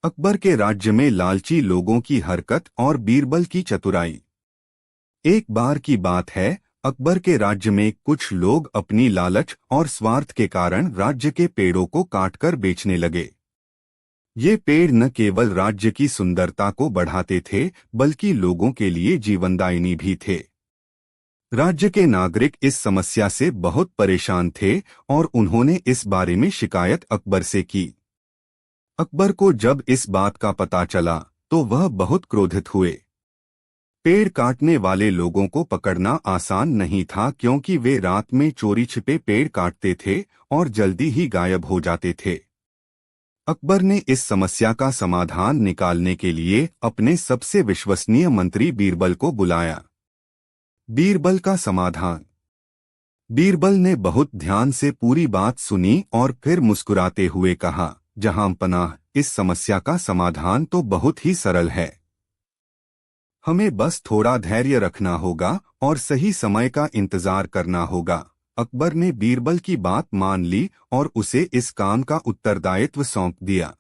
अकबर के राज्य में लालची लोगों की हरकत और बीरबल की चतुराई। एक बार की बात है, अकबर के राज्य में कुछ लोग अपनी लालच और स्वार्थ के कारण राज्य के पेड़ों को काटकर बेचने लगे। ये पेड़ न केवल राज्य की सुंदरता को बढ़ाते थे, बल्कि लोगों के लिए जीवनदायिनी भी थे। राज्य के नागरिक इस समस्या से बहुत परेशान थे और उन्होंने इस बारे में शिकायत अकबर से की। अकबर को जब इस बात का पता चला तो वह बहुत क्रोधित हुए। पेड़ काटने वाले लोगों को पकड़ना आसान नहीं था, क्योंकि वे रात में चोरी छिपे पेड़ काटते थे और जल्दी ही गायब हो जाते थे। अकबर ने इस समस्या का समाधान निकालने के लिए अपने सबसे विश्वसनीय मंत्री बीरबल को बुलाया। बीरबल का समाधान। बीरबल ने बहुत ध्यान से पूरी बात सुनी और फिर मुस्कुराते हुए कहा, जहां पनाह, इस समस्या का समाधान तो बहुत ही सरल है। हमें बस थोड़ा धैर्य रखना होगा और सही समय का इंतजार करना होगा। अकबर ने बीरबल की बात मान ली और उसे इस काम का उत्तरदायित्व सौंप दिया।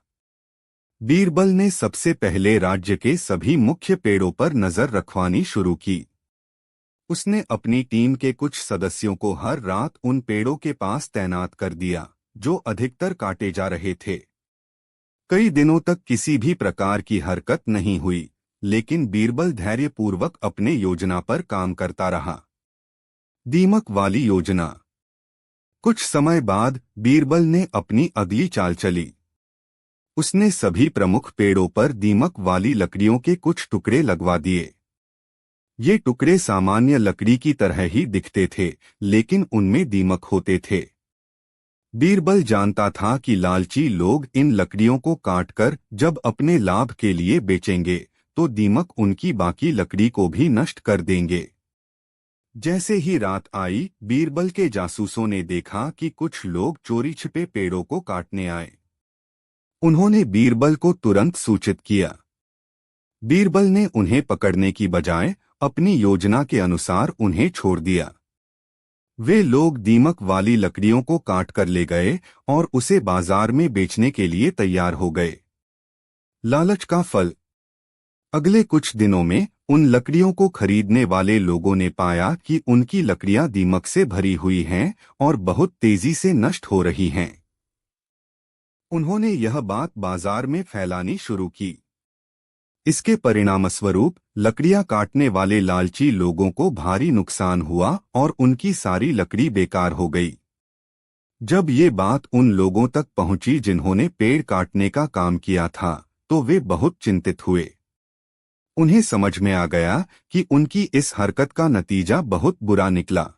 बीरबल ने सबसे पहले राज्य के सभी मुख्य पेड़ों पर नजर रखवानी शुरू की। उसने अपनी टीम के कुछ सदस्यों को हर रात उन पेड़ों के पास तैनात कर दिया जो अधिकतर काटे जा रहे थे। कई दिनों तक किसी भी प्रकार की हरकत नहीं हुई, लेकिन बीरबल धैर्यपूर्वक अपने योजना पर काम करता रहा। दीमक वाली योजना। कुछ समय बाद बीरबल ने अपनी अगली चाल चली। उसने सभी प्रमुख पेड़ों पर दीमक वाली लकड़ियों के कुछ टुकड़े लगवा दिए। ये टुकड़े सामान्य लकड़ी की तरह ही दिखते थे, लेकिन उनमें दीमक होते थे। बीरबल जानता था कि लालची लोग इन लकड़ियों को काटकर जब अपने लाभ के लिए बेचेंगे तो दीमक उनकी बाकी लकड़ी को भी नष्ट कर देंगे। जैसे ही रात आई, बीरबल के जासूसों ने देखा कि कुछ लोग चोरी छिपे पेड़ों को काटने आए। उन्होंने बीरबल को तुरंत सूचित किया। बीरबल ने उन्हें पकड़ने की बजाय अपनी योजना के अनुसार उन्हें छोड़ दिया। वे लोग दीमक वाली लकड़ियों को काट कर ले गए और उसे बाजार में बेचने के लिए तैयार हो गए। लालच का फल। अगले कुछ दिनों में उन लकड़ियों को खरीदने वाले लोगों ने पाया कि उनकी लकड़ियां दीमक से भरी हुई हैं और बहुत तेजी से नष्ट हो रही हैं। उन्होंने यह बात बाजार में फैलानी शुरू की। इसके परिणामस्वरूप लकड़ियां काटने वाले लालची लोगों को भारी नुकसान हुआ और उनकी सारी लकड़ी बेकार हो गई। जब ये बात उन लोगों तक पहुंची जिन्होंने पेड़ काटने का काम किया था, तो वे बहुत चिंतित हुए। उन्हें समझ में आ गया कि उनकी इस हरकत का नतीजा बहुत बुरा निकला।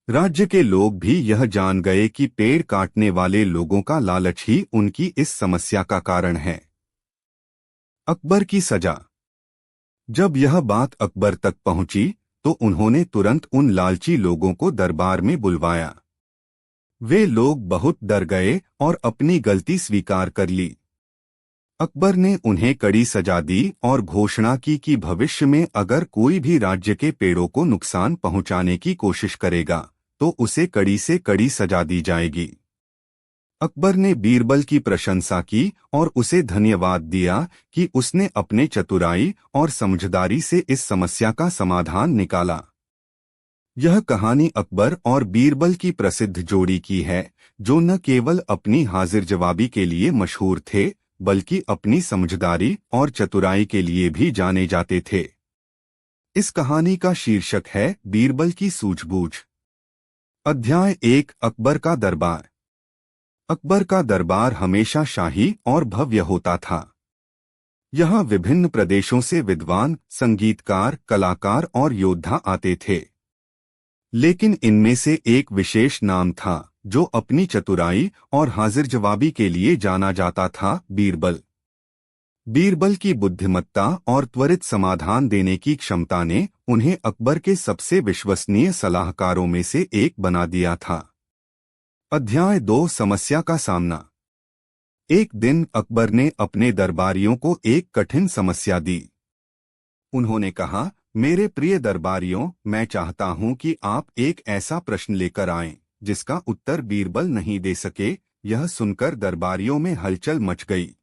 राज्य के लोग भी यह जान गए कि पेड़ काटने वाले लोगों का लालच ही उनकी इस समस्या का कारण है। अकबर की सजा। जब यह बात अकबर तक पहुंची तो उन्होंने तुरंत उन लालची लोगों को दरबार में बुलवाया। वे लोग बहुत डर गए और अपनी गलती स्वीकार कर ली। अकबर ने उन्हें कड़ी सजा दी और घोषणा की कि भविष्य में अगर कोई भी राज्य के पेड़ों को नुकसान पहुंचाने की कोशिश करेगा तो उसे कड़ी से कड़ी सजा दी जाएगी। अकबर ने बीरबल की प्रशंसा की और उसे धन्यवाद दिया कि उसने अपने चतुराई और समझदारी से इस समस्या का समाधान निकाला। यह कहानी अकबर और बीरबल की प्रसिद्ध जोड़ी की है, जो न केवल अपनी हाजिर जवाबी के लिए मशहूर थे, बल्कि अपनी समझदारी और चतुराई के लिए भी जाने जाते थे। इस कहानी का शीर्षक है बीरबल की सूझबूझ। अध्याय 1। अकबर का दरबार। अकबर का दरबार हमेशा शाही और भव्य होता था। यहाँ विभिन्न प्रदेशों से विद्वान, संगीतकार, कलाकार और योद्धा आते थे। लेकिन इनमें से एक विशेष नाम था जो अपनी चतुराई और हाजिर जवाबी के लिए जाना जाता था, बीरबल। बीरबल की बुद्धिमत्ता और त्वरित समाधान देने की क्षमता ने उन्हें अकबर के सबसे विश्वसनीय सलाहकारों में से एक बना दिया था। अध्याय 2। समस्या का सामना। एक दिन अकबर ने अपने दरबारियों को एक कठिन समस्या दी। उन्होंने कहा, मेरे प्रिय दरबारियों, मैं चाहता हूं कि आप एक ऐसा प्रश्न लेकर आएं जिसका उत्तर बीरबल नहीं दे सके। यह सुनकर दरबारियों में हलचल मच गई।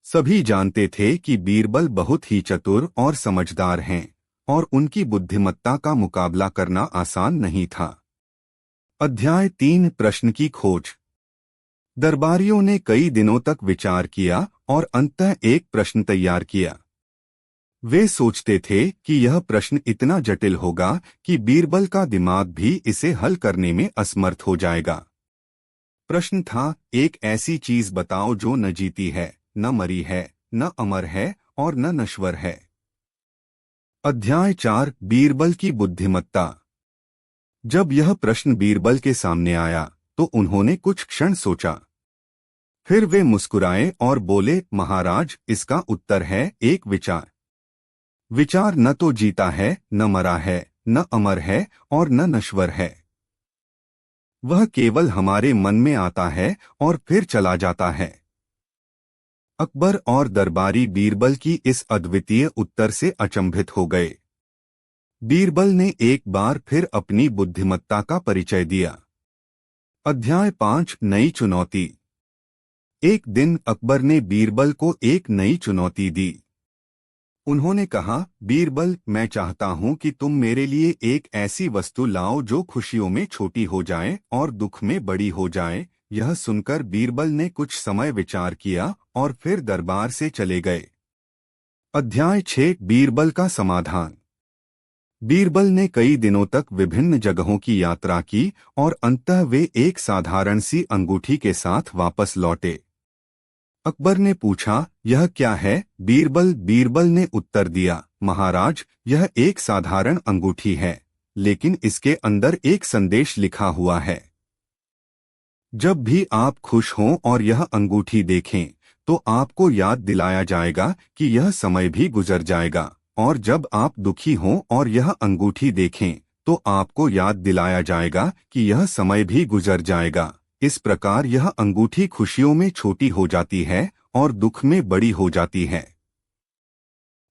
सभी जानते थे कि बीरबल बहुत ही चतुर और समझदार हैं और उनकी बुद्धिमत्ता का मुकाबला करना आसान नहीं था। अध्याय 3 प्रश्न की खोज। दरबारियों ने कई दिनों तक विचार किया और अंततः एक प्रश्न तैयार किया। वे सोचते थे कि यह प्रश्न इतना जटिल होगा कि बीरबल का दिमाग भी इसे हल करने में असमर्थ हो जाएगा। प्रश्न था, एक ऐसी चीज बताओ जो न जीती है, न मरी है, न अमर है और न नश्वर है। अध्याय 4 बीरबल की बुद्धिमत्ता। जब यह प्रश्न बीरबल के सामने आया तो उन्होंने कुछ क्षण सोचा। फिर वे मुस्कुराए और बोले, महाराज, इसका उत्तर है एक विचार। विचार न तो जीता है, न मरा है, न अमर है और न नश्वर है। वह केवल हमारे मन में आता है और फिर चला जाता है। अकबर और दरबारी बीरबल की इस अद्वितीय उत्तर से अचंभित हो गए। बीरबल ने एक बार फिर अपनी बुद्धिमत्ता का परिचय दिया। अध्याय 5 नई चुनौती। एक दिन अकबर ने बीरबल को एक नई चुनौती दी। उन्होंने कहा, बीरबल, मैं चाहता हूं कि तुम मेरे लिए एक ऐसी वस्तु लाओ जो खुशियों में छोटी हो जाए और दुख में बड़ी हो जाए। यह सुनकर बीरबल ने कुछ समय विचार किया और फिर दरबार से चले गए। अध्याय 6 बीरबल का समाधान। बीरबल ने कई दिनों तक विभिन्न जगहों की यात्रा की और अंततः वे एक साधारण सी अंगूठी के साथ वापस लौटे। अकबर ने पूछा, यह क्या है? बीरबल ने उत्तर दिया, महाराज, यह एक साधारण अंगूठी है, लेकिन इसके अंदर एक संदेश लिखा हुआ है। जब भी आप खुश हों और यह अंगूठी देखें, तो आपको याद दिलाया जाएगा कि यह समय भी गुजर जाएगा, और जब आप दुखी हों और यह अंगूठी देखें, तो आपको याद दिलाया जाएगा कि यह समय भी गुजर जाएगा। इस प्रकार यह अंगूठी खुशियों में छोटी हो जाती है और दुख में बड़ी हो जाती है।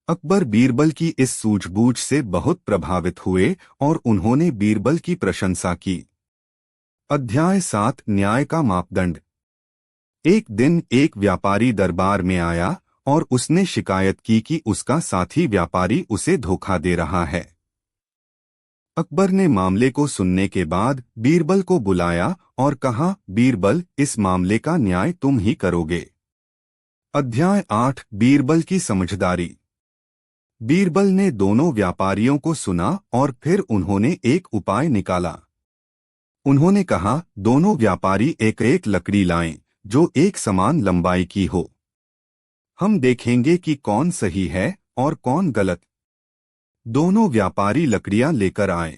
अकबर बीरबल की इस सूझबूझ से बहुत प्रभावित हुए और उन्होंने बीरबल की प्रशंसा की। अध्याय 7 न्याय का मापदंड। एक दिन एक व्यापारी दरबार में आया और उसने शिकायत की कि उसका साथी व्यापारी उसे धोखा दे रहा है। अकबर ने मामले को सुनने के बाद बीरबल को बुलाया और कहा, बीरबल, इस मामले का न्याय तुम ही करोगे। अध्याय 8 बीरबल की समझदारी। बीरबल ने दोनों व्यापारियों को सुना और फिर उन्होंने एक उपाय निकाला। उन्होंने कहा, दोनों व्यापारी एक एक लकड़ी लाएं जो एक समान लंबाई की हो। हम देखेंगे कि कौन सही है और कौन गलत। दोनों व्यापारी लकड़ियां लेकर आए।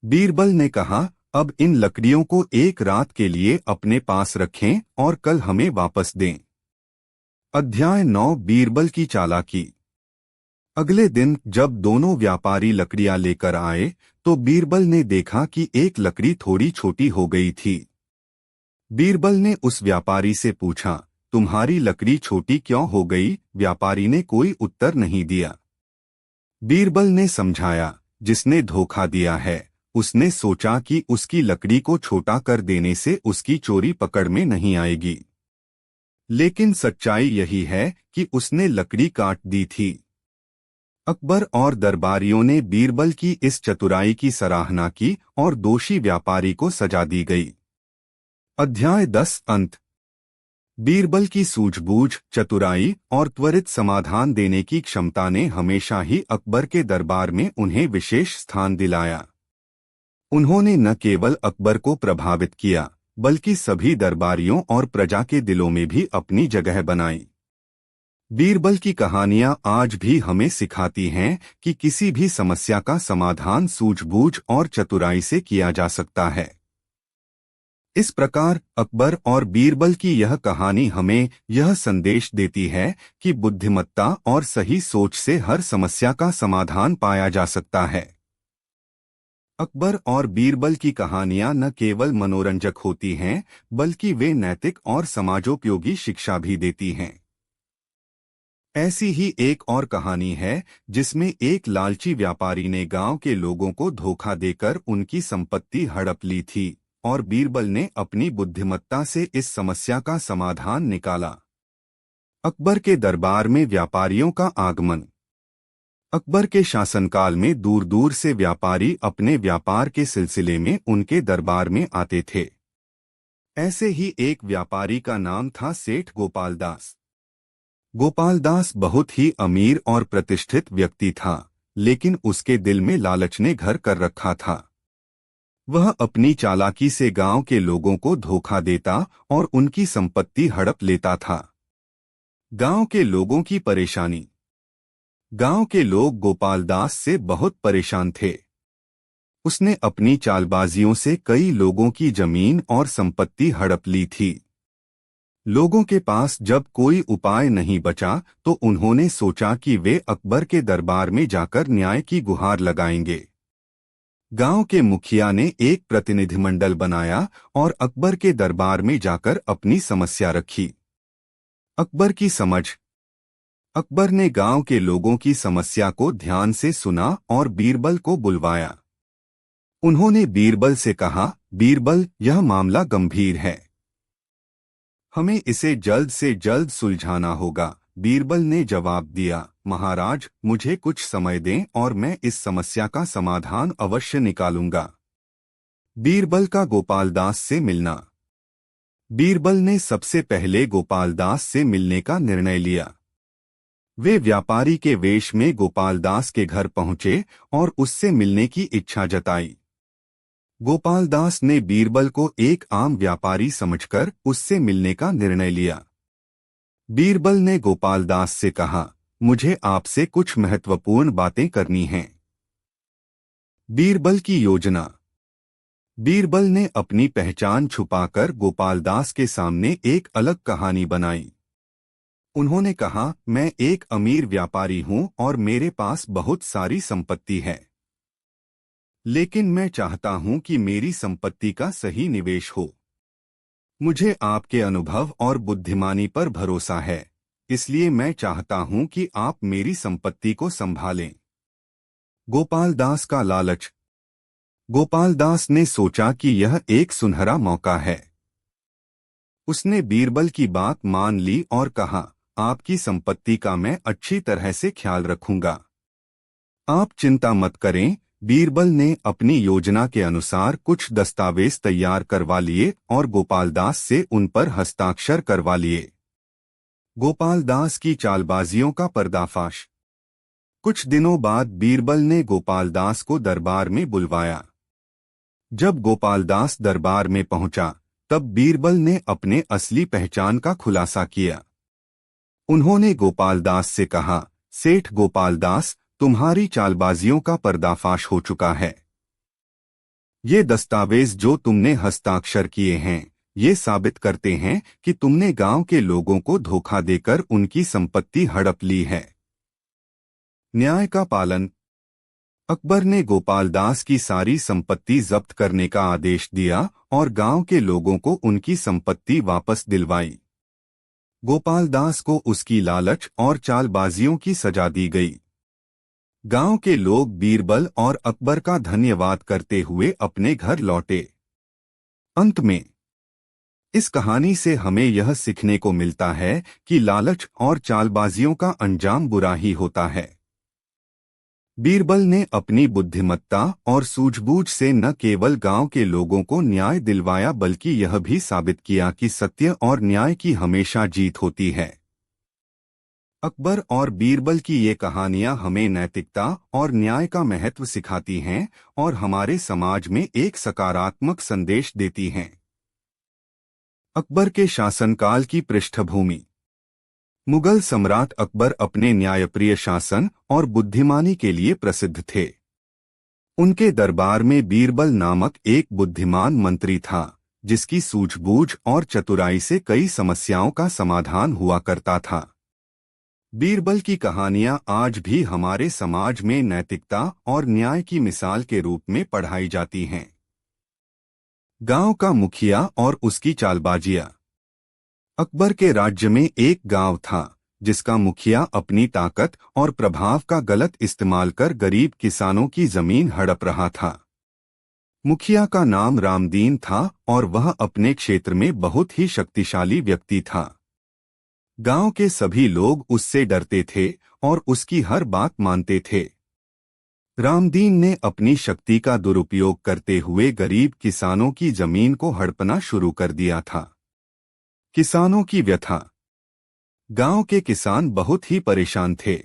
बीरबल ने कहा, अब इन लकड़ियों को एक रात के लिए अपने पास रखें और कल हमें वापस दें। अध्याय 9 बीरबल की चालाकी। अगले दिन जब दोनों व्यापारी लकड़ियां लेकर आए तो बीरबल ने देखा कि एक लकड़ी थोड़ी छोटी हो गई थी। बीरबल ने उस व्यापारी से पूछा, तुम्हारी लकड़ी छोटी क्यों हो गई? व्यापारी ने कोई उत्तर नहीं दिया। बीरबल ने समझाया, जिसने धोखा दिया है उसने सोचा कि उसकी लकड़ी को छोटा कर देने से उसकी चोरी पकड़ में नहीं आएगी, लेकिन सच्चाई यही है कि उसने लकड़ी काट दी थी। अकबर और दरबारियों ने बीरबल की इस चतुराई की सराहना की और दोषी व्यापारी को सजा दी गई। अध्याय 10 अंत। बीरबल की सूझबूझ, चतुराई और त्वरित समाधान देने की क्षमता ने हमेशा ही अकबर के दरबार में उन्हें विशेष स्थान दिलाया। उन्होंने न केवल अकबर को प्रभावित किया, बल्कि सभी दरबारियों और प्रजा के दिलों में भी अपनी जगह बनाई। बीरबल की कहानियां आज भी हमें सिखाती हैं कि किसी भी समस्या का समाधान सूझबूझ और चतुराई से किया जा सकता है। इस प्रकार अकबर और बीरबल की यह कहानी हमें यह संदेश देती है कि बुद्धिमत्ता और सही सोच से हर समस्या का समाधान पाया जा सकता है। अकबर और बीरबल की कहानियां न केवल मनोरंजक होती हैं, बल्कि वे नैतिक और समाजोपयोगी शिक्षा भी देती हैं। ऐसी ही एक और कहानी है जिसमें एक लालची व्यापारी ने गांव के लोगों को धोखा देकर उनकी संपत्ति हड़प ली थी और बीरबल ने अपनी बुद्धिमत्ता से इस समस्या का समाधान निकाला। अकबर के दरबार में व्यापारियों का आगमन। अकबर के शासनकाल में दूर दूर से व्यापारी अपने व्यापार के सिलसिले में उनके दरबार में आते थे। ऐसे ही एक व्यापारी का नाम था सेठ गोपाल दास। गोपाल दास बहुत ही अमीर और प्रतिष्ठित व्यक्ति था, लेकिन उसके दिल में लालच ने घर कर रखा था। वह अपनी चालाकी से गांव के लोगों को धोखा देता और उनकी संपत्ति हड़प लेता था। गांव के लोगों की परेशानी। गांव के लोग गोपाल दास से बहुत परेशान थे। उसने अपनी चालबाजियों से कई लोगों की जमीन और संपत्ति हड़प ली थी। लोगों के पास जब कोई उपाय नहीं बचा तो उन्होंने सोचा कि वे अकबर के दरबार में जाकर न्याय की गुहार लगाएंगे। गांव के मुखिया ने एक प्रतिनिधिमंडल बनाया और अकबर के दरबार में जाकर अपनी समस्या रखी। अकबर की समझ। अकबर ने गांव के लोगों की समस्या को ध्यान से सुना और बीरबल को बुलवाया। उन्होंने बीरबल से कहा, बीरबल, यह मामला गंभीर है, हमें इसे जल्द से जल्द सुलझाना होगा। बीरबल ने जवाब दिया, महाराज, मुझे कुछ समय दें और मैं इस समस्या का समाधान अवश्य निकालूंगा। बीरबल का गोपाल दास से मिलना। बीरबल ने सबसे पहले गोपाल दास से मिलने का निर्णय लिया। वे व्यापारी के वेश में गोपाल दास के घर पहुंचे और उससे मिलने की इच्छा जताई। गोपाल दास ने बीरबल को एक आम व्यापारी समझकर उससे मिलने का निर्णय लिया। बीरबल ने गोपाल दास से कहा, मुझे आपसे कुछ महत्वपूर्ण बातें करनी हैं। बीरबल की योजना। बीरबल ने अपनी पहचान छुपाकर गोपाल दास के सामने एक अलग कहानी बनाई। उन्होंने कहा, मैं एक अमीर व्यापारी हूं और मेरे पास बहुत सारी संपत्ति है, लेकिन मैं चाहता हूं कि मेरी संपत्ति का सही निवेश हो। मुझे आपके अनुभव और बुद्धिमानी पर भरोसा है, इसलिए मैं चाहता हूं कि आप मेरी संपत्ति को संभालें। गोपाल दास का लालच। गोपाल दास ने सोचा कि यह एक सुनहरा मौका है। उसने बीरबल की बात मान ली और कहा, आपकी संपत्ति का मैं अच्छी तरह से ख्याल रखूंगा, आप चिंता मत करें। बीरबल ने अपनी योजना के अनुसार कुछ दस्तावेज तैयार करवा लिए और गोपाल दास से उन पर हस्ताक्षर करवा लिए। गोपाल दास की चालबाजियों का पर्दाफाश। कुछ दिनों बाद बीरबल ने गोपाल दास को दरबार में बुलवाया। जब गोपाल दास दरबार में पहुंचा, तब बीरबल ने अपने असली पहचान का खुलासा किया। उन्होंने गोपाल दास से कहा, सेठ गोपाल दास, तुम्हारी चालबाजियों का पर्दाफाश हो चुका है। ये दस्तावेज जो तुमने हस्ताक्षर किए हैं, ये साबित करते हैं कि तुमने गांव के लोगों को धोखा देकर उनकी संपत्ति हड़प ली है। न्याय का पालन। अकबर ने गोपाल दास की सारी संपत्ति जब्त करने का आदेश दिया और गांव के लोगों को उनकी संपत्ति वापस दिलवाई। गोपाल दास को उसकी लालच और चालबाजियों की सजा दी गई। गांव के लोग बीरबल और अकबर का धन्यवाद करते हुए अपने घर लौटे। अंत में इस कहानी से हमें यह सीखने को मिलता है कि लालच और चालबाजियों का अंजाम बुरा ही होता है। बीरबल ने अपनी बुद्धिमत्ता और सूझबूझ से न केवल गांव के लोगों को न्याय दिलवाया, बल्कि यह भी साबित किया कि सत्य और न्याय की हमेशा जीत होती है। अकबर और बीरबल की ये कहानियां हमें नैतिकता और न्याय का महत्व सिखाती हैं और हमारे समाज में एक सकारात्मक संदेश देती हैं। अकबर के शासनकाल की पृष्ठभूमि। मुगल सम्राट अकबर अपने न्यायप्रिय शासन और बुद्धिमानी के लिए प्रसिद्ध थे। उनके दरबार में बीरबल नामक एक बुद्धिमान मंत्री था, जिसकी सूझबूझ और चतुराई से कई समस्याओं का समाधान हुआ करता था। बीरबल की कहानियां आज भी हमारे समाज में नैतिकता और न्याय की मिसाल के रूप में पढ़ाई जाती हैं। गांव का मुखिया और उसकी चालबाजियां। अकबर के राज्य में एक गांव था, जिसका मुखिया अपनी ताकत और प्रभाव का गलत इस्तेमाल कर गरीब किसानों की जमीन हड़प रहा था। मुखिया का नाम रामदीन था और वह अपने क्षेत्र में बहुत ही शक्तिशाली व्यक्ति था। गांव के सभी लोग उससे डरते थे और उसकी हर बात मानते थे। रामदीन ने अपनी शक्ति का दुरुपयोग करते हुए गरीब किसानों की जमीन को हड़पना शुरू कर दिया था। किसानों की व्यथा। गांव के किसान बहुत ही परेशान थे।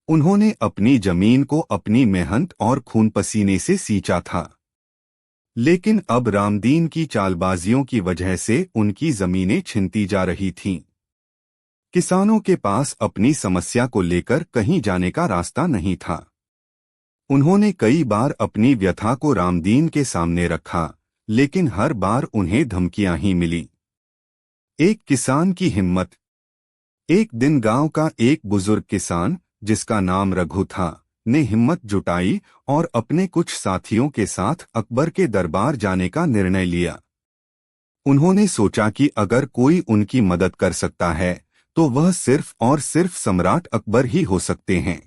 उन्होंने अपनी जमीन को अपनी मेहनत और खून पसीने से सींचा था, लेकिन अब रामदीन की चालबाजियों की वजह से उनकी जमीनें छिनती जा रही थीं। किसानों के पास अपनी समस्या को लेकर कहीं जाने का रास्ता नहीं था। उन्होंने कई बार अपनी व्यथा को रामदीन के सामने रखा, लेकिन हर बार उन्हें धमकियां ही मिली। एक किसान की हिम्मत। एक दिन गांव का एक बुजुर्ग किसान, जिसका नाम रघु था, ने हिम्मत जुटाई और अपने कुछ साथियों के साथ अकबर के दरबार जाने का निर्णय लिया। उन्होंने सोचा कि अगर कोई उनकी मदद कर सकता है तो वह सिर्फ और सिर्फ सम्राट अकबर ही हो सकते हैं।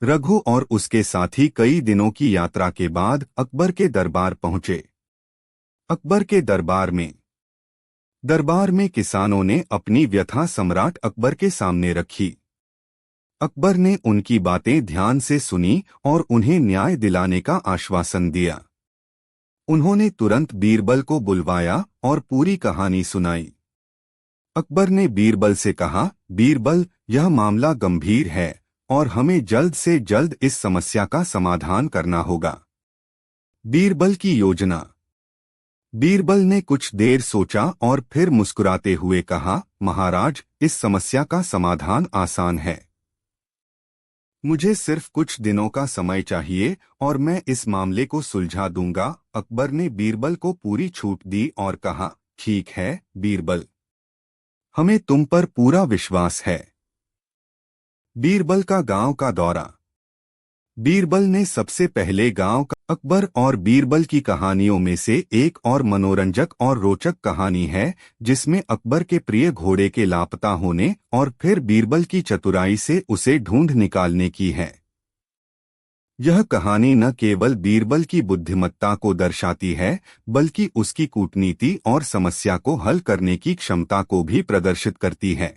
रघु और उसके साथी कई दिनों की यात्रा के बाद अकबर के दरबार पहुंचे। अकबर के दरबार में किसानों ने अपनी व्यथा सम्राट अकबर के सामने रखी। अकबर ने उनकी बातें ध्यान से सुनी और उन्हें न्याय दिलाने का आश्वासन दिया। उन्होंने तुरंत बीरबल को बुलवाया और पूरी कहानी सुनाई। अकबर ने बीरबल से कहा, बीरबल, यह मामला गंभीर है और हमें जल्द से जल्द इस समस्या का समाधान करना होगा। बीरबल की योजना। बीरबल ने कुछ देर सोचा और फिर मुस्कुराते हुए कहा, महाराज, इस समस्या का समाधान आसान है। मुझे सिर्फ कुछ दिनों का समय चाहिए और मैं इस मामले को सुलझा दूंगा। अकबर ने बीरबल को पूरी छूट दी और कहा, ठीक है बीरबल, हमें तुम पर पूरा विश्वास है। बीरबल का गांव का दौरा। बीरबल ने सबसे पहले गांव का। अकबर और बीरबल की कहानियों में से एक और मनोरंजक और रोचक कहानी है, जिसमें अकबर के प्रिय घोड़े के लापता होने और फिर बीरबल की चतुराई से उसे ढूंढ निकालने की है। यह कहानी न केवल बीरबल की बुद्धिमत्ता को दर्शाती है, बल्कि उसकी कूटनीति और समस्या को हल करने की क्षमता को भी प्रदर्शित करती है।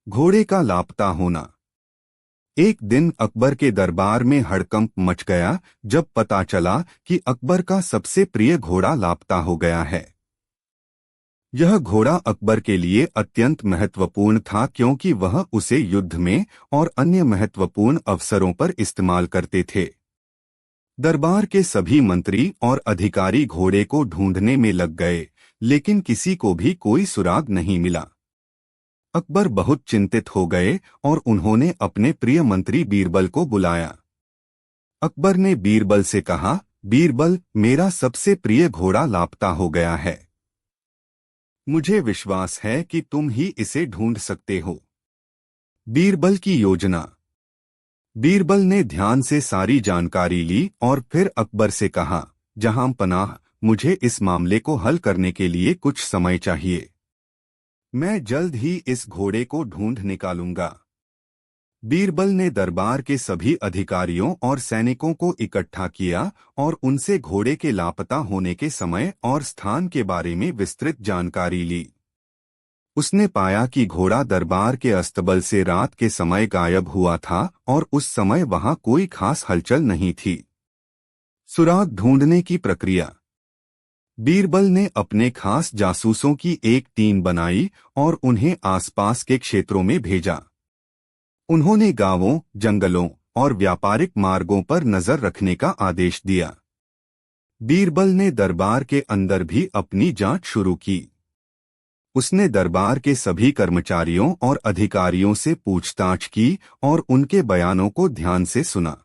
घोड़े का लापता होना। एक दिन अकबर के दरबार में हड़कंप मच गया जब पता चला कि अकबर का सबसे प्रिय घोड़ा लापता हो गया है। यह घोड़ा अकबर के लिए अत्यंत महत्वपूर्ण था, क्योंकि वह उसे युद्ध में और अन्य महत्वपूर्ण अवसरों पर इस्तेमाल करते थे। दरबार के सभी मंत्री और अधिकारी घोड़े को ढूंढने में लग गए, लेकिन किसी को भी कोई सुराग नहीं मिला। अकबर बहुत चिंतित हो गए और उन्होंने अपने प्रिय मंत्री बीरबल को बुलाया। अकबर ने बीरबल से कहा, बीरबल, मेरा सबसे प्रिय घोड़ा लापता हो गया है। मुझे विश्वास है कि तुम ही इसे ढूंढ सकते हो। बीरबल की योजना। बीरबल ने ध्यान से सारी जानकारी ली और फिर अकबर से कहा, जहां पनाह, मुझे इस मामले को हल करने के लिए कुछ समय चाहिए। मैं जल्द ही इस घोड़े को ढूंढ निकालूंगा। बीरबल ने दरबार के सभी अधिकारियों और सैनिकों को इकट्ठा किया और उनसे घोड़े के लापता होने के समय और स्थान के बारे में विस्तृत जानकारी ली। उसने पाया कि घोड़ा दरबार के अस्तबल से रात के समय गायब हुआ था और उस समय वहां कोई खास हलचल नहीं थी। सुराग ढूंढने की प्रक्रिया। बीरबल ने अपने खास जासूसों की एक टीम बनाई और उन्हें आसपास के क्षेत्रों में भेजा। उन्होंने गांवों, जंगलों और व्यापारिक मार्गों पर नजर रखने का आदेश दिया। बीरबल ने दरबार के अंदर भी अपनी जांच शुरू की। उसने दरबार के सभी कर्मचारियों और अधिकारियों से पूछताछ की और उनके बयानों को ध्यान से सुना।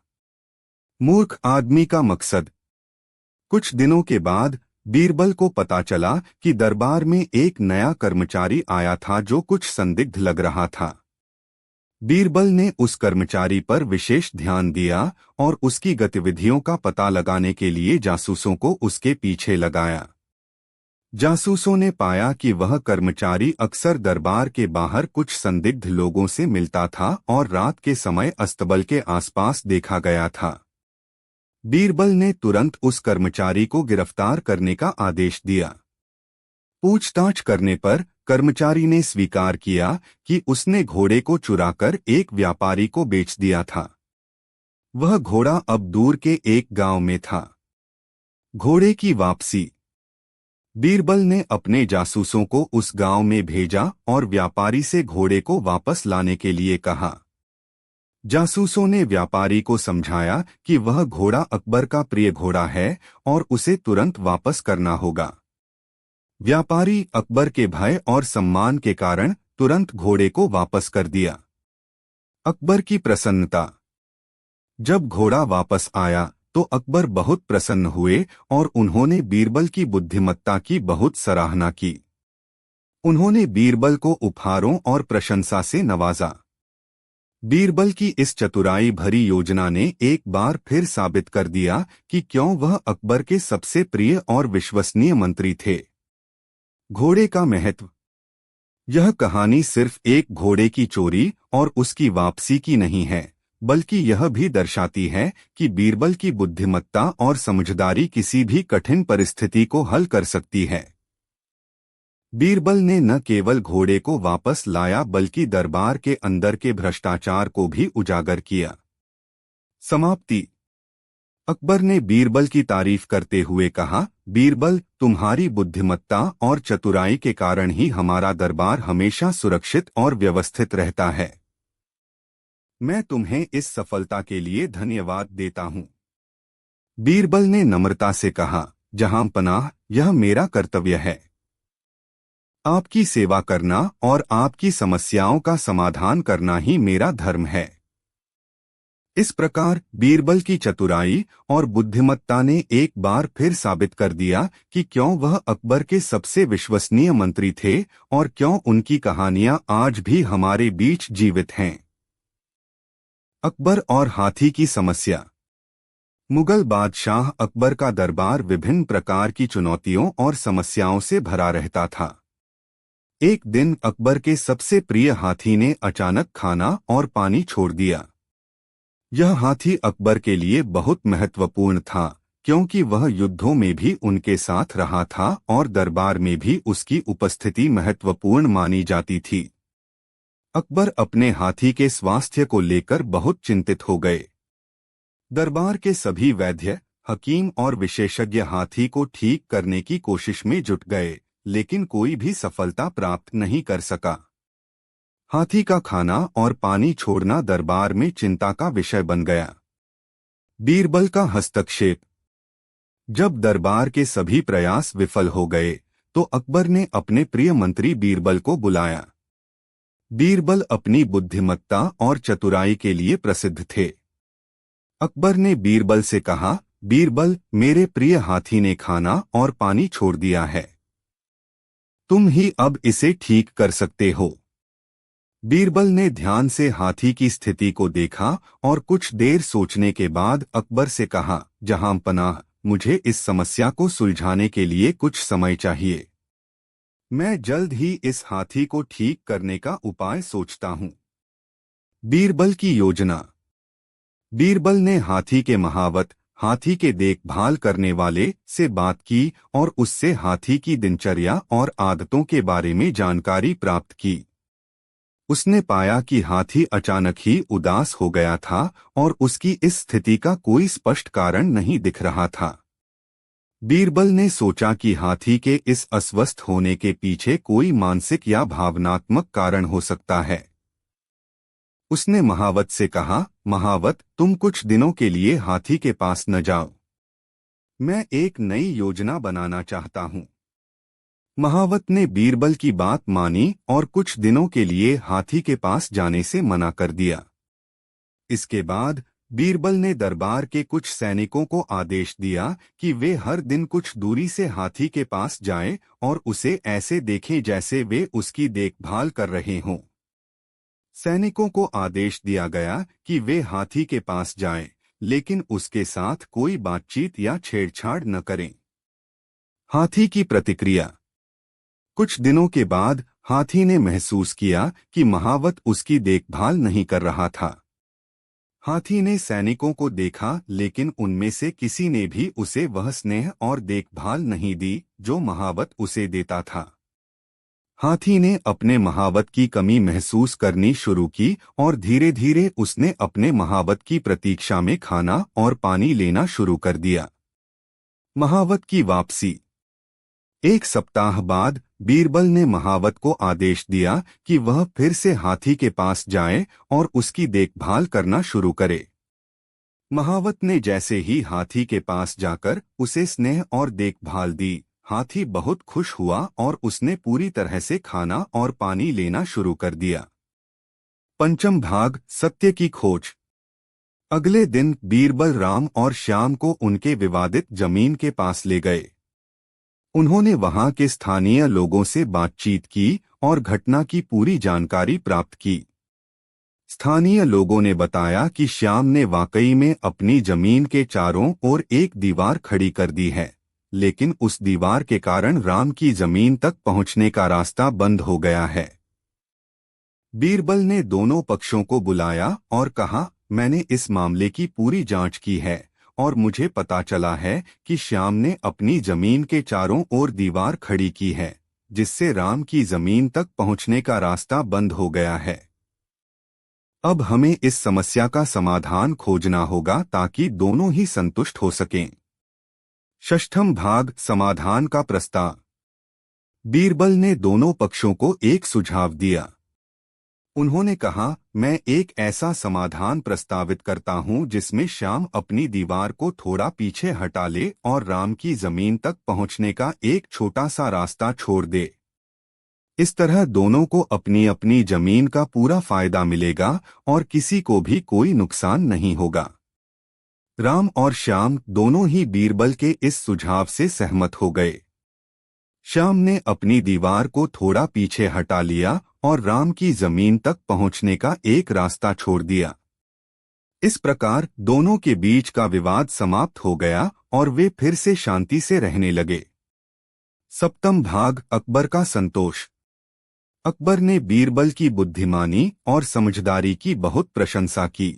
मूर्ख आदमी का मकसद। कुछ दिनों के बाद बीरबल को पता चला कि दरबार में एक नया कर्मचारी आया था जो कुछ संदिग्ध लग रहा था। बीरबल ने उस कर्मचारी पर विशेष ध्यान दिया और उसकी गतिविधियों का पता लगाने के लिए जासूसों को उसके पीछे लगाया। जासूसों ने पाया कि वह कर्मचारी अक्सर दरबार के बाहर कुछ संदिग्ध लोगों से मिलता था और रात के समय अस्तबल के आसपास देखा गया था। बीरबल ने तुरंत उस कर्मचारी को गिरफ्तार करने का आदेश दिया। पूछताछ करने पर कर्मचारी ने स्वीकार किया कि उसने घोड़े को चुराकर एक व्यापारी को बेच दिया था। वह घोड़ा अब दूर के एक गांव में था। घोड़े की वापसी। बीरबल ने अपने जासूसों को उस गांव में भेजा और व्यापारी से घोड़े को वापस लाने के लिए कहा। जासूसों ने व्यापारी को समझाया कि वह घोड़ा अकबर का प्रिय घोड़ा है और उसे तुरंत वापस करना होगा। व्यापारी अकबर के भय और सम्मान के कारण तुरंत घोड़े को वापस कर दिया। अकबर की प्रसन्नता। जब घोड़ा वापस आया तो अकबर बहुत प्रसन्न हुए और उन्होंने बीरबल की बुद्धिमत्ता की बहुत सराहना की। उन्होंने बीरबल को उपहारों और प्रशंसा से नवाजा। बीरबल की इस चतुराई भरी योजना ने एक बार फिर साबित कर दिया कि क्यों वह अकबर के सबसे प्रिय और विश्वसनीय मंत्री थे। घोड़े का महत्व। यह कहानी सिर्फ एक घोड़े की चोरी और उसकी वापसी की नहीं है, बल्कि यह भी दर्शाती है कि बीरबल की बुद्धिमत्ता और समझदारी किसी भी कठिन परिस्थिति को हल कर सकती है। बीरबल ने न केवल घोड़े को वापस लाया बल्कि दरबार के अंदर के भ्रष्टाचार को भी उजागर किया। समाप्ति। अकबर ने बीरबल की तारीफ करते हुए कहा, बीरबल, तुम्हारी बुद्धिमत्ता और चतुराई के कारण ही हमारा दरबार हमेशा सुरक्षित और व्यवस्थित रहता है। मैं तुम्हें इस सफलता के लिए धन्यवाद देता हूं। बीरबल ने नम्रता से कहा, जहां पनाह, यह मेरा कर्तव्य है। आपकी सेवा करना और आपकी समस्याओं का समाधान करना ही मेरा धर्म है। इस प्रकार बीरबल की चतुराई और बुद्धिमत्ता ने एक बार फिर साबित कर दिया कि क्यों वह अकबर के सबसे विश्वसनीय मंत्री थे और क्यों उनकी कहानियां आज भी हमारे बीच जीवित हैं। अकबर और हाथी की समस्या। मुगल बादशाह अकबर का दरबार विभिन्न प्रकार की चुनौतियों और समस्याओं से भरा रहता था। एक दिन अकबर के सबसे प्रिय हाथी ने अचानक खाना और पानी छोड़ दिया। यह हाथी अकबर के लिए बहुत महत्वपूर्ण था, क्योंकि वह युद्धों में भी उनके साथ रहा था और दरबार में भी उसकी उपस्थिति महत्वपूर्ण मानी जाती थी। अकबर अपने हाथी के स्वास्थ्य को लेकर बहुत चिंतित हो गए। दरबार के सभी वैद्य, हकीम और विशेषज्ञ हाथी को ठीक करने की कोशिश में जुट गए, लेकिन कोई भी सफलता प्राप्त नहीं कर सका। हाथी का खाना और पानी छोड़ना दरबार में चिंता का विषय बन गया। बीरबल का हस्तक्षेप। जब दरबार के सभी प्रयास विफल हो गए तो अकबर ने अपने प्रिय मंत्री बीरबल को बुलाया। बीरबल अपनी बुद्धिमत्ता और चतुराई के लिए प्रसिद्ध थे। अकबर ने बीरबल से कहा, बीरबल, मेरे प्रिय हाथी ने खाना और पानी छोड़ दिया है। तुम ही अब इसे ठीक कर सकते हो। बीरबल ने ध्यान से हाथी की स्थिति को देखा और कुछ देर सोचने के बाद अकबर से कहा, जहां पनाह, मुझे इस समस्या को सुलझाने के लिए कुछ समय चाहिए। मैं जल्द ही इस हाथी को ठीक करने का उपाय सोचता हूं। बीरबल की योजना। बीरबल ने हाथी के महावत, हाथी के देखभाल करने वाले, से बात की और उससे हाथी की दिनचर्या और आदतों के बारे में जानकारी प्राप्त की। उसने पाया कि हाथी अचानक ही उदास हो गया था और उसकी इस स्थिति का कोई स्पष्ट कारण नहीं दिख रहा था। बीरबल ने सोचा कि हाथी के इस अस्वस्थ होने के पीछे कोई मानसिक या भावनात्मक कारण हो सकता है। उसने महावत से कहा, महावत, तुम कुछ दिनों के लिए हाथी के पास न जाओ। मैं एक नई योजना बनाना चाहता हूं। महावत ने बीरबल की बात मानी और कुछ दिनों के लिए हाथी के पास जाने से मना कर दिया। इसके बाद बीरबल ने दरबार के कुछ सैनिकों को आदेश दिया कि वे हर दिन कुछ दूरी से हाथी के पास जाएं और उसे ऐसे देखें जैसे वे उसकी देखभाल कर रहे हों। सैनिकों को आदेश दिया गया कि वे हाथी के पास जाएं, लेकिन उसके साथ कोई बातचीत या छेड़छाड़ न करें। हाथी की प्रतिक्रिया। कुछ दिनों के बाद हाथी ने महसूस किया कि महावत उसकी देखभाल नहीं कर रहा था। हाथी ने सैनिकों को देखा, लेकिन उनमें से किसी ने भी उसे वह स्नेह और देखभाल नहीं दी जो महावत उसे देता था। हाथी ने अपने महावत की कमी महसूस करनी शुरू की और धीरे धीरे उसने अपने महावत की प्रतीक्षा में खाना और पानी लेना शुरू कर दिया। महावत की वापसी। एक सप्ताह बाद बीरबल ने महावत को आदेश दिया कि वह फिर से हाथी के पास जाए और उसकी देखभाल करना शुरू करे। महावत ने जैसे ही हाथी के पास जाकर उसे स्नेह और देखभाल दी, हाथी बहुत खुश हुआ और उसने पूरी तरह से खाना और पानी लेना शुरू कर दिया। पंचम भाग, सत्य की खोज। अगले दिन बीरबल राम और श्याम को उनके विवादित जमीन के पास ले गए। उन्होंने वहां के स्थानीय लोगों से बातचीत की और घटना की पूरी जानकारी प्राप्त की। स्थानीय लोगों ने बताया कि श्याम ने वाकई में अपनी जमीन के चारों ओर एक दीवार खड़ी कर दी है, लेकिन उस दीवार के कारण राम की जमीन तक पहुंचने का रास्ता बंद हो गया है। बीरबल ने दोनों पक्षों को बुलाया और कहा, मैंने इस मामले की पूरी जांच की है और मुझे पता चला है कि श्याम ने अपनी जमीन के चारों ओर दीवार खड़ी की है, जिससे राम की जमीन तक पहुंचने का रास्ता बंद हो गया है। अब हमें इस समस्या का समाधान खोजना होगा ताकि दोनों ही संतुष्ट हो सकें। षष्ठम भाग, समाधान का प्रस्ताव। बीरबल ने दोनों पक्षों को एक सुझाव दिया। उन्होंने कहा, मैं एक ऐसा समाधान प्रस्तावित करता हूं जिसमें श्याम अपनी दीवार को थोड़ा पीछे हटा ले और राम की जमीन तक पहुंचने का एक छोटा सा रास्ता छोड़ दे। इस तरह दोनों को अपनी अपनी जमीन का पूरा फायदा मिलेगा और किसी को भी कोई नुकसान नहीं होगा। राम और श्याम दोनों ही बीरबल के इस सुझाव से सहमत हो गए। श्याम ने अपनी दीवार को थोड़ा पीछे हटा लिया और राम की जमीन तक पहुंचने का एक रास्ता छोड़ दिया। इस प्रकार दोनों के बीच का विवाद समाप्त हो गया और वे फिर से शांति से रहने लगे। सप्तम भाग, अकबर का संतोष। अकबर ने बीरबल की बुद्धिमानी और समझदारी की बहुत प्रशंसा की।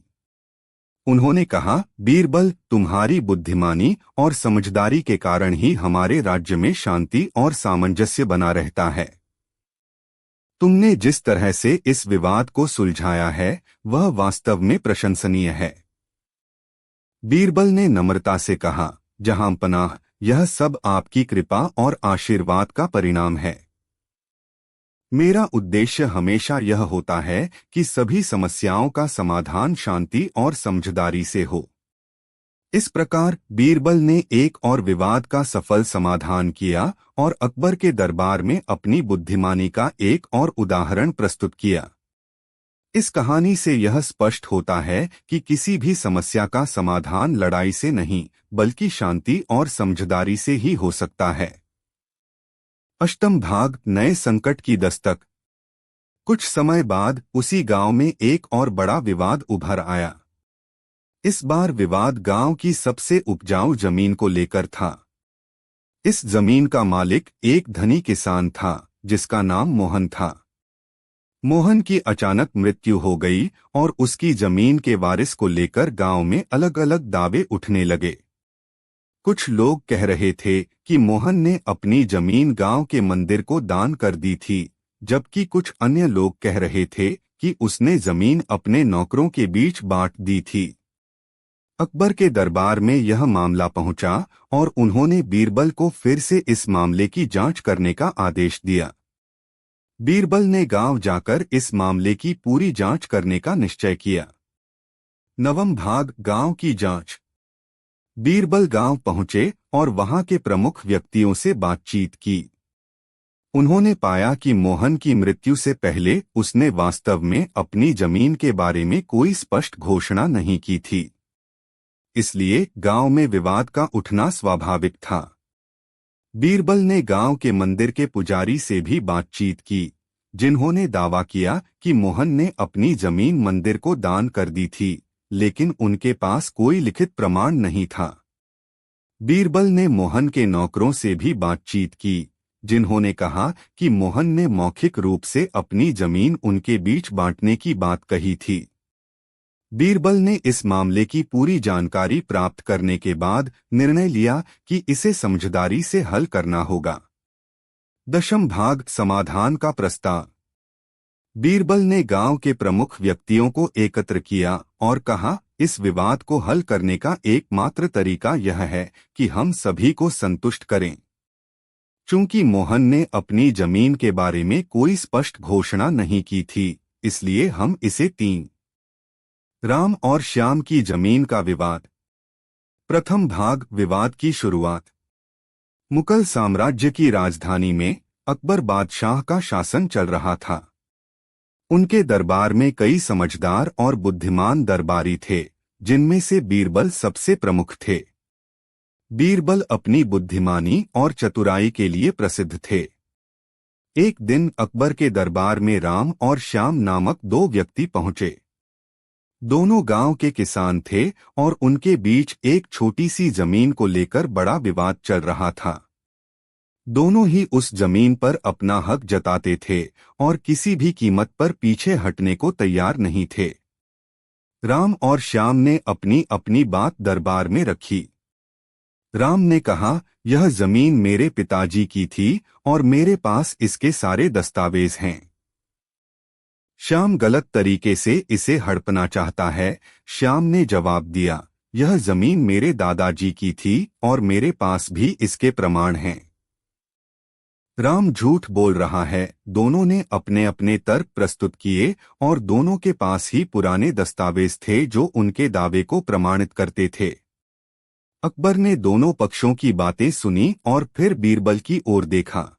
उन्होंने कहा, बीरबल, तुम्हारी बुद्धिमानी और समझदारी के कारण ही हमारे राज्य में शांति और सामंजस्य बना रहता है। तुमने जिस तरह से इस विवाद को सुलझाया है वह वास्तव में प्रशंसनीय है। बीरबल ने नम्रता से कहा, जहांपनाह, यह सब आपकी कृपा और आशीर्वाद का परिणाम है। मेरा उद्देश्य हमेशा यह होता है कि सभी समस्याओं का समाधान शांति और समझदारी से हो। इस प्रकार बीरबल ने एक और विवाद का सफल समाधान किया और अकबर के दरबार में अपनी बुद्धिमानी का एक और उदाहरण प्रस्तुत किया। इस कहानी से यह स्पष्ट होता है कि किसी भी समस्या का समाधान लड़ाई से नहीं बल्कि शांति और समझदारी से ही हो सकता है। अष्टम भाग, नए संकट की दस्तक। कुछ समय बाद उसी गांव में एक और बड़ा विवाद उभर आया। इस बार विवाद गांव की सबसे उपजाऊ जमीन को लेकर था। इस जमीन का मालिक एक धनी किसान था जिसका नाम मोहन था। मोहन की अचानक मृत्यु हो गई और उसकी जमीन के वारिस को लेकर गांव में अलग अलग दावे उठने लगे। कुछ लोग कह रहे थे कि मोहन ने अपनी जमीन गांव के मंदिर को दान कर दी थी, जबकि कुछ अन्य लोग कह रहे थे कि उसने जमीन अपने नौकरों के बीच बांट दी थी। अकबर के दरबार में यह मामला पहुंचा और उन्होंने बीरबल को फिर से इस मामले की जांच करने का आदेश दिया। बीरबल ने गांव जाकर इस मामले की पूरी जांच करने का निश्चय किया। नवम भाग, गांव की जांच। बीरबल गांव पहुंचे और वहां के प्रमुख व्यक्तियों से बातचीत की। उन्होंने पाया कि मोहन की मृत्यु से पहले उसने वास्तव में अपनी जमीन के बारे में कोई स्पष्ट घोषणा नहीं की थी, इसलिए गांव में विवाद का उठना स्वाभाविक था। बीरबल ने गांव के मंदिर के पुजारी से भी बातचीत की, जिन्होंने दावा किया कि मोहन ने अपनी जमीन मंदिर को दान कर दी थी, लेकिन उनके पास कोई लिखित प्रमाण नहीं था। बीरबल ने मोहन के नौकरों से भी बातचीत की, जिन्होंने कहा कि मोहन ने मौखिक रूप से अपनी जमीन उनके बीच बांटने की बात कही थी। बीरबल ने इस मामले की पूरी जानकारी प्राप्त करने के बाद निर्णय लिया कि इसे समझदारी से हल करना होगा। दशम भाग समाधान का प्रस्ताव। बीरबल ने गांव के प्रमुख व्यक्तियों को एकत्र किया और कहा, इस विवाद को हल करने का एकमात्र तरीका यह है कि हम सभी को संतुष्ट करें। चूंकि मोहन ने अपनी जमीन के बारे में कोई स्पष्ट घोषणा नहीं की थी, इसलिए हम इसे 3 राम और श्याम की जमीन का विवाद। प्रथम भाग विवाद की शुरुआत। मुगल साम्राज्य की राजधानी में अकबर बादशाह का शासन चल रहा था। उनके दरबार में कई समझदार और बुद्धिमान दरबारी थे, जिनमें से बीरबल सबसे प्रमुख थे। बीरबल अपनी बुद्धिमानी और चतुराई के लिए प्रसिद्ध थे। एक दिन अकबर के दरबार में राम और श्याम नामक 2 व्यक्ति पहुंचे। दोनों गांव के किसान थे और उनके बीच एक छोटी सी जमीन को लेकर बड़ा विवाद चल रहा था। दोनों ही उस जमीन पर अपना हक जताते थे और किसी भी कीमत पर पीछे हटने को तैयार नहीं थे। राम और श्याम ने अपनी अपनी बात दरबार में रखी। राम ने कहा, यह जमीन मेरे पिताजी की थी और मेरे पास इसके सारे दस्तावेज हैं। श्याम गलत तरीके से इसे हड़पना चाहता है। श्याम ने जवाब दिया, यह जमीन मेरे दादाजी की थी और मेरे पास भी इसके प्रमाण हैं। राम झूठ बोल रहा है। दोनों ने अपने अपने तर्क प्रस्तुत किए और दोनों के पास ही पुराने दस्तावेज थे जो उनके दावे को प्रमाणित करते थे। अकबर ने दोनों पक्षों की बातें सुनी और फिर बीरबल की ओर देखा।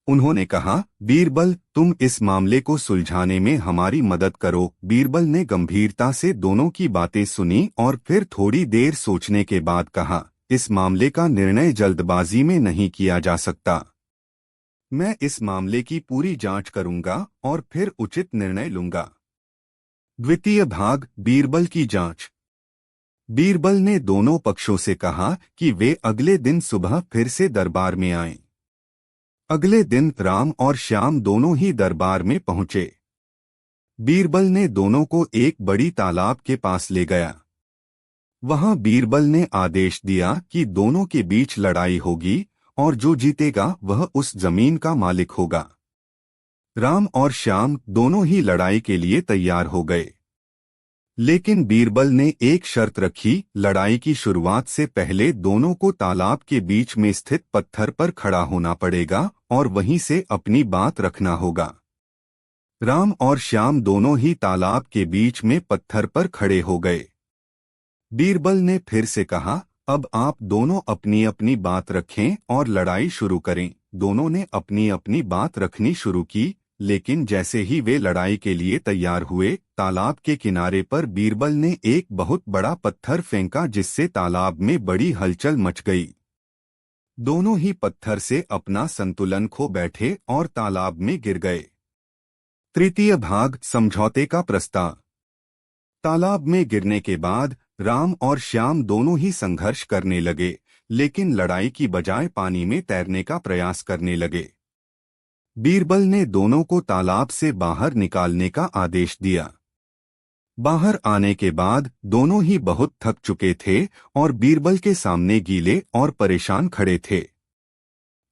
उन्होंने कहा, बीरबल, तुम इस मामले को सुलझाने में हमारी मदद करो। बीरबल ने गंभीरता से दोनों की बातें सुनी और फिर थोड़ी देर सोचने के बाद कहा, इस मामले का निर्णय जल्दबाजी में नहीं किया जा सकता। मैं इस मामले की पूरी जांच करूंगा और फिर उचित निर्णय लूंगा। द्वितीय भाग बीरबल की जांच। बीरबल ने दोनों पक्षों से कहा कि वे अगले दिन सुबह फिर से दरबार में आएं। अगले दिन राम और श्याम दोनों ही दरबार में पहुंचे। बीरबल ने दोनों को एक बड़ी तालाब के पास ले गया। वहां बीरबल ने आदेश दिया कि दोनों के बीच लड़ाई होगी और जो जीतेगा वह उस जमीन का मालिक होगा। राम और श्याम दोनों ही लड़ाई के लिए तैयार हो गए। लेकिन बीरबल ने एक शर्त रखी, लड़ाई की शुरुआत से पहले दोनों को तालाब के बीच में स्थित पत्थर पर खड़ा होना पड़ेगा और वहीं से अपनी बात रखना होगा। राम और श्याम दोनों ही तालाब के बीच में पत्थर पर खड़े हो गए। बीरबल ने फिर से कहा, अब आप दोनों अपनी अपनी बात रखें और लड़ाई शुरू करें। दोनों ने अपनी अपनी बात रखनी शुरू की, लेकिन जैसे ही वे लड़ाई के लिए तैयार हुए, तालाब के किनारे पर बीरबल ने एक बहुत बड़ा पत्थर फेंका जिससे तालाब में बड़ी हलचल मच गई। दोनों ही पत्थर से अपना संतुलन खो बैठे और तालाब में गिर गए। तृतीय भाग समझौते का प्रस्ताव। तालाब में गिरने के बाद राम और श्याम दोनों ही संघर्ष करने लगे, लेकिन लड़ाई की बजाय पानी में तैरने का प्रयास करने लगे। बीरबल ने दोनों को तालाब से बाहर निकालने का आदेश दिया। बाहर आने के बाद दोनों ही बहुत थक चुके थे और बीरबल के सामने गीले और परेशान खड़े थे।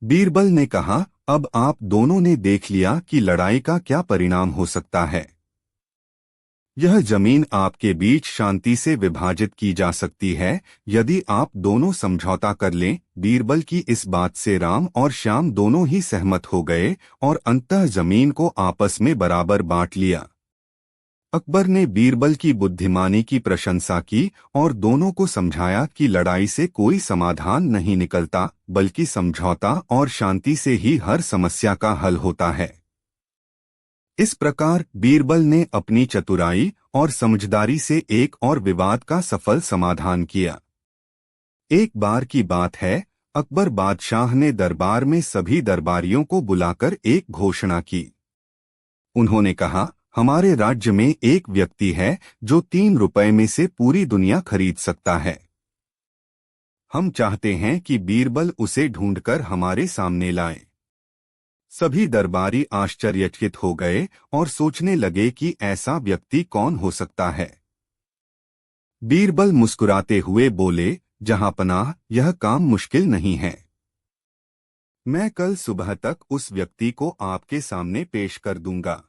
बीरबल ने कहा, अब आप दोनों ने देख लिया कि लड़ाई का क्या परिणाम हो सकता है। यह जमीन आपके बीच शांति से विभाजित की जा सकती है यदि आप दोनों समझौता कर लें। बीरबल की इस बात से राम और श्याम दोनों ही सहमत हो गए और अंततः जमीन को आपस में बराबर बांट लिया। अकबर ने बीरबल की बुद्धिमानी की प्रशंसा की और दोनों को समझाया कि लड़ाई से कोई समाधान नहीं निकलता, बल्कि समझौता और शांति से ही हर समस्या का हल होता है। इस प्रकार बीरबल ने अपनी चतुराई और समझदारी से एक और विवाद का सफल समाधान किया। एक बार की बात है, अकबर बादशाह ने दरबार में सभी दरबारियों को बुलाकर एक घोषणा की। उन्होंने कहा, हमारे राज्य में एक व्यक्ति है जो 3 रुपए में से पूरी दुनिया खरीद सकता है। हम चाहते हैं कि बीरबल उसे ढूंढकर हमारे सामने लाए। सभी दरबारी आश्चर्यचकित हो गए और सोचने लगे कि ऐसा व्यक्ति कौन हो सकता है। बीरबल मुस्कुराते हुए बोले, जहांपनाह, यह काम मुश्किल नहीं है। मैं कल सुबह तक उस व्यक्ति को आपके सामने पेश कर दूंगा।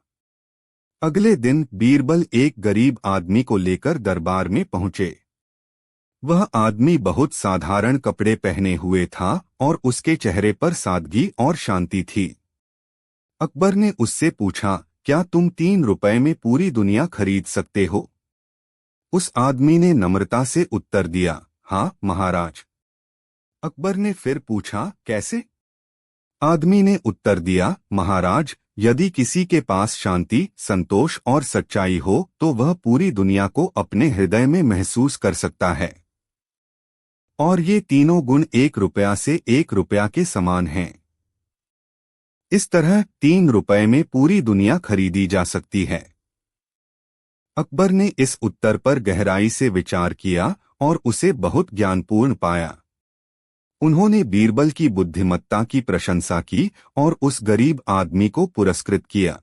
अगले दिन बीरबल एक गरीब आदमी को लेकर दरबार में पहुंचे। वह आदमी बहुत साधारण कपड़े पहने हुए था और उसके चेहरे पर सादगी और शांति थी। अकबर ने उससे पूछा, क्या तुम 3 रुपए में पूरी दुनिया खरीद सकते हो? उस आदमी ने नम्रता से उत्तर दिया, हाँ महाराज। अकबर ने फिर पूछा, कैसे? आदमी ने उत्तर दिया, महाराज, यदि किसी के पास शांति, संतोष और सच्चाई हो तो वह पूरी दुनिया को अपने हृदय में महसूस कर सकता है। और ये तीनों गुण 1 रुपया से 1 रुपया के समान हैं। इस तरह 3 रुपए में पूरी दुनिया खरीदी जा सकती है। अकबर ने इस उत्तर पर गहराई से विचार किया और उसे बहुत ज्ञानपूर्ण पाया। उन्होंने बीरबल की बुद्धिमत्ता की प्रशंसा की और उस गरीब आदमी को पुरस्कृत किया।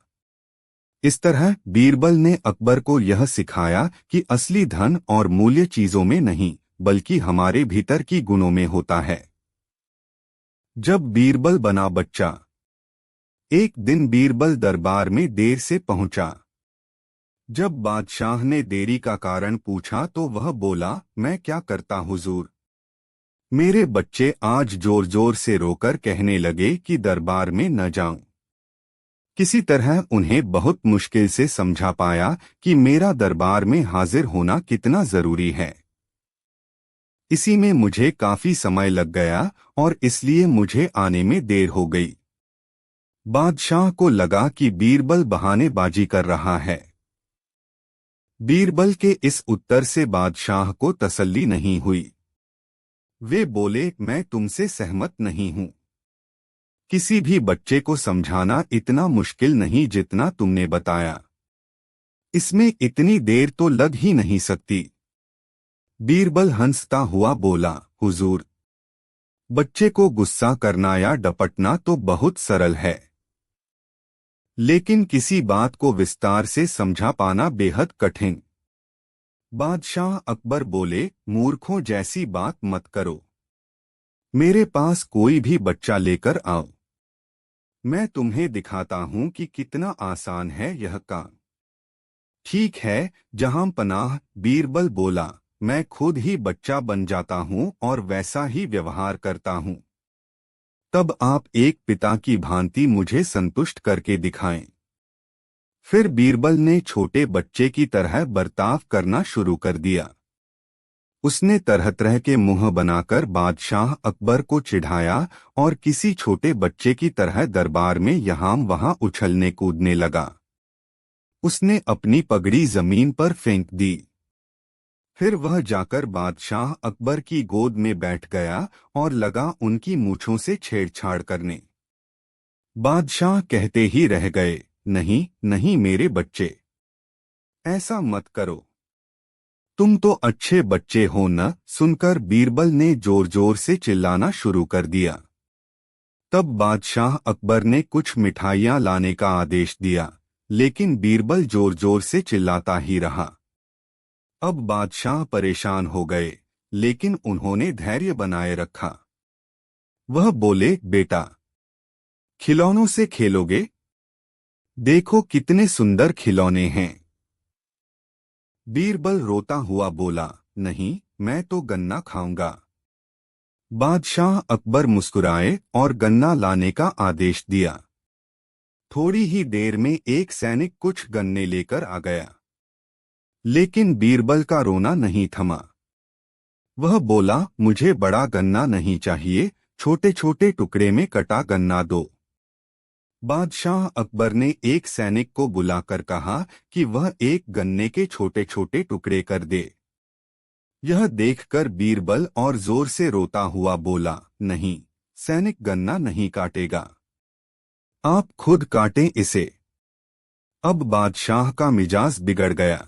इस तरह बीरबल ने अकबर को यह सिखाया कि असली धन और मूल्य चीजों में नहीं, बल्कि हमारे भीतर की गुणों में होता है। जब बीरबल बना बच्चा। एक दिन बीरबल दरबार में देर से पहुंचा। जब बादशाह ने देरी का कारण पूछा तो वह बोला, मैं क्या करता हुजूर। मेरे बच्चे आज जोर जोर से रोकर कहने लगे कि दरबार में न जाऊं। किसी तरह उन्हें बहुत मुश्किल से समझा पाया कि मेरा दरबार में हाजिर होना कितना जरूरी है। इसी में मुझे काफी समय लग गया और इसलिए मुझे आने में देर हो गई। बादशाह को लगा कि बीरबल बहानेबाजी कर रहा है। बीरबल के इस उत्तर से बादशाह को तसल्ली नहीं हुई। वे बोले, मैं तुमसे सहमत नहीं हूं। किसी भी बच्चे को समझाना इतना मुश्किल नहीं जितना तुमने बताया। इसमें इतनी देर तो लग ही नहीं सकती। बीरबल हंसता हुआ बोला, हुजूर, बच्चे को गुस्सा करना या डपटना तो बहुत सरल है, लेकिन किसी बात को विस्तार से समझा पाना बेहद कठिन। बादशाह अकबर बोले, मूर्खों जैसी बात मत करो। मेरे पास कोई भी बच्चा लेकर आओ। मैं तुम्हें दिखाता हूं कि कितना आसान है यह काम। ठीक है जहां पनाह, बीरबल बोला, मैं खुद ही बच्चा बन जाता हूं और वैसा ही व्यवहार करता हूं। तब आप एक पिता की भांति मुझे संतुष्ट करके दिखाएं। फिर बीरबल ने छोटे बच्चे की तरह बर्ताव करना शुरू कर दिया। उसने तरह तरह के मुंह बनाकर बादशाह अकबर को चिढ़ाया और किसी छोटे बच्चे की तरह दरबार में यहाँ वहां उछलने कूदने लगा। उसने अपनी पगड़ी जमीन पर फेंक दी। फिर वह जाकर बादशाह अकबर की गोद में बैठ गया और लगा उनकी मूंछों से छेड़छाड़ करने। बादशाह कहते ही रह गए, नहीं नहीं मेरे बच्चे, ऐसा मत करो, तुम तो अच्छे बच्चे हो न। सुनकर बीरबल ने जोर जोर से चिल्लाना शुरू कर दिया। तब बादशाह अकबर ने कुछ मिठाइयां लाने का आदेश दिया, लेकिन बीरबल जोर जोर से चिल्लाता ही रहा। अब बादशाह परेशान हो गए, लेकिन उन्होंने धैर्य बनाए रखा। वह बोले, बेटा, खिलौनों से खेलोगे? देखो कितने सुंदर खिलौने हैं। बीरबल रोता हुआ बोला, नहीं, मैं तो गन्ना खाऊंगा। बादशाह अकबर मुस्कुराए और गन्ना लाने का आदेश दिया। थोड़ी ही देर में एक सैनिक कुछ गन्ने लेकर आ गया, लेकिन बीरबल का रोना नहीं थमा। वह बोला, मुझे बड़ा गन्ना नहीं चाहिए, छोटे छोटे टुकड़े में कटा गन्ना दो। बादशाह अकबर ने एक सैनिक को बुलाकर कहा कि वह एक गन्ने के छोटे छोटे टुकड़े कर दे। यह देखकर बीरबल और जोर से रोता हुआ बोला, नहीं, सैनिक गन्ना नहीं काटेगा, आप खुद काटें इसे। अब बादशाह का मिजाज बिगड़ गया,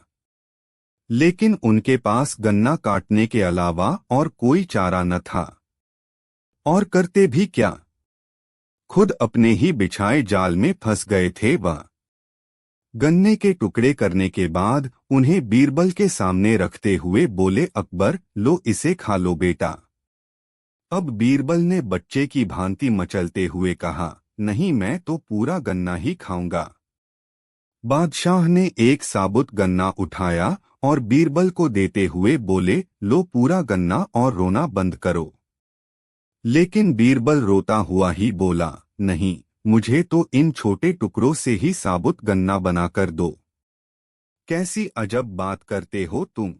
लेकिन उनके पास गन्ना काटने के अलावा और कोई चारा न था। और करते भी क्या, खुद अपने ही बिछाए जाल में फंस गए थे वह। गन्ने के टुकड़े करने के बाद उन्हें बीरबल के सामने रखते हुए बोले, अकबर, लो इसे खा लो बेटा। अब बीरबल ने बच्चे की भांति मचलते हुए कहा, नहीं, मैं तो पूरा गन्ना ही खाऊंगा। बादशाह ने एक साबुत गन्ना उठाया और बीरबल को देते हुए बोले, लो पूरा गन्ना और रोना बंद करो। लेकिन बीरबल रोता हुआ ही बोला, नहीं, मुझे तो इन छोटे टुकड़ों से ही साबुत गन्ना बनाकर दो। कैसी अजब बात करते हो तुम,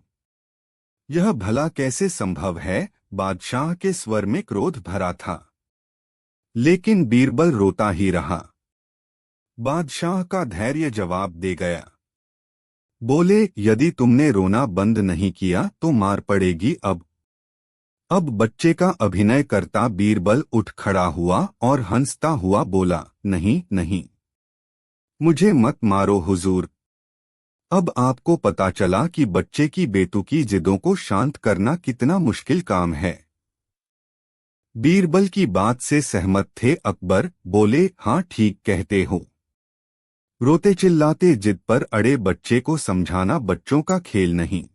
यह भला कैसे संभव है? बादशाह के स्वर में क्रोध भरा था। लेकिन बीरबल रोता ही रहा। बादशाह का धैर्य जवाब दे गया। बोले, यदि तुमने रोना बंद नहीं किया तो मार पड़ेगी। अब बच्चे का अभिनय करता बीरबल उठ खड़ा हुआ और हंसता हुआ बोला, नहीं नहीं, मुझे मत मारो हुजूर। अब आपको पता चला कि बच्चे की बेतुकी जिदों को शांत करना कितना मुश्किल काम है। बीरबल की बात से सहमत थे अकबर। बोले, हाँ, ठीक कहते हो। रोते चिल्लाते जिद पर अड़े बच्चे को समझाना बच्चों का खेल नहीं।